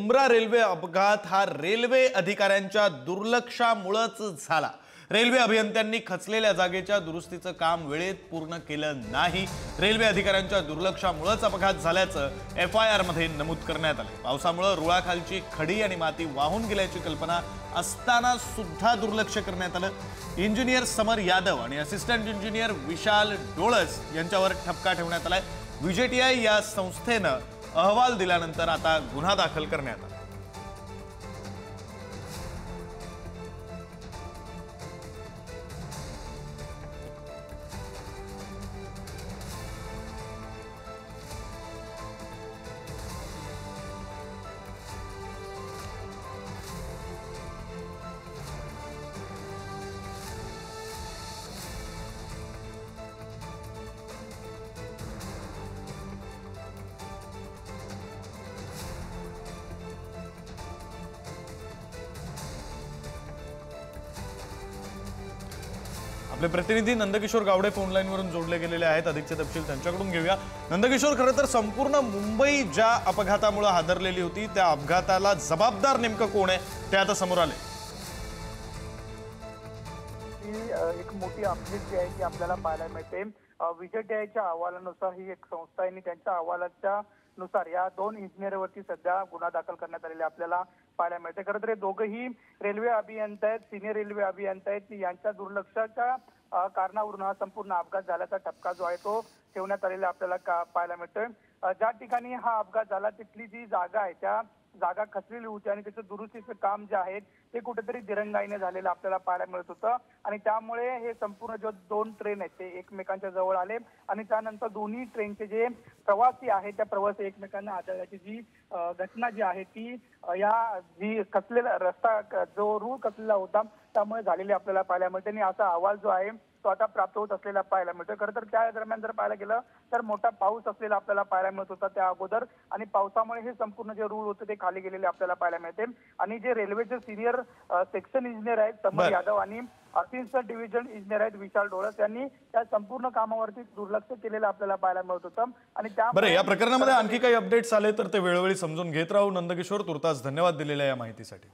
Mumbra railway अपघात हा railway अधिकाऱ्यांच्या दुर्लक्षामुळेच झाला। रेल्वे अभियंत्यांनी खचलेल्या जागेच्या दुरुस्तीचं काम वेळेत पूर्ण केलं नाही। रेल्वे अधिकाऱ्यांच्या दुर्लक्षामुळेच अपघात झाल्याचं FIR मध्ये नमूद करण्यात आलं। पावसामुळे रुळाखालची खडी आणि माती वाहून गेल्याची कल्पना असताना सुद्धा दुर्लक्ष करण्यात आलं। इंजिनियर समर यादव आणि असिस्टंट इंजिनियर विशाल डोळस यांच्यावर ठपका ठेवण्यात आलाय। VJTI या संस्थेनं अहवाल दिल्यानंतर आता गुन्हा दाखल करण्यात आला। आपले प्रतिनिधी नंदकिशोर गावडे फोन लाईन वरून जोडले गेलेले आहेत। अधिकचे तपशील त्यांच्याकडून घेऊया। नंदकिशोर, खरं तर संपूर्ण मुंबई ज्या अपघातामुळे हादरलेली होती त्या अपघाताला जबाबदार नेमकं कोण आहे ते आता समोर आले। एक मोठी अपडेट जी आहे ती आपल्याला पाहायला मिळते। VJTIच्या अहवालानुसार ही एक संस्था आहे आणि त्यांच्या अहवालाच्या नुसार या दोन इंजिनियरवरती सध्या गुन्हा दाखल करण्यात आलेला आपल्याला पाहायला मिळते। खरं तर दोघंही रेल्वे अभियंता आहेत, सिनियर रेल्वे अभियंता आहेत। यांच्या दुर्लक्षाच्या कारणावरून हा संपूर्ण अपघात झाल्याचा ठपका जो आहे तो ठेवण्यात आलेला आपल्याला पाहायला मिळतोय। ज्या ठिकाणी हा अपघात झाला तिथली जी जागा आहे त्या जागा खचलेली होती आणि त्याचं दुरुस्तीचं काम जे आहे ते कुठेतरी दिरंगाईने झालेलं आपल्याला पाहायला मिळत होतं आणि त्यामुळे हे संपूर्ण जो दोन ट्रेन आहेत ते एकमेकांच्या जवळ आले आणि त्यानंतर दोन्ही ट्रेनचे जे प्रवासी आहेत त्या प्रवासी एकमेकांना आदळल्याची जी घटना जी आहे ती या जी खचलेला रस्ता जो रूळ खचलेला होता त्यामुळे झालेली आपल्याला पाहायला मिळते आणि असा अहवाल जो आहे तो आता प्राप्त होत असलेला पाहायला मिळतोय। खरं तर त्या दरम्यान जर पाहायला गेलं तर मोठा पाऊस असलेला आपल्याला पाहायला मिळत होता त्या अगोदर आणि पावसामुळे हे संपूर्ण जे रूळ होते ते खाली गेलेले आपल्याला पाहायला मिळते आणि जे रेल्वेचे सिनियर सेक्शन इंजिनियर आहेत समर यादव आणि असिस्टंट डिव्हिजन इंजिनियर आहेत विशाल डोळस यांनी त्या संपूर्ण कामावरती दुर्लक्ष केलेलं आपल्याला पाहायला मिळत होतं आणि त्यामुळे या प्रकरणामध्ये आणखी काही अपडेट्स आले तर ते वेळोवेळी समजून घेत राहू। नंदकिशोर, तुर्तास धन्यवाद दिलेल्या या माहितीसाठी।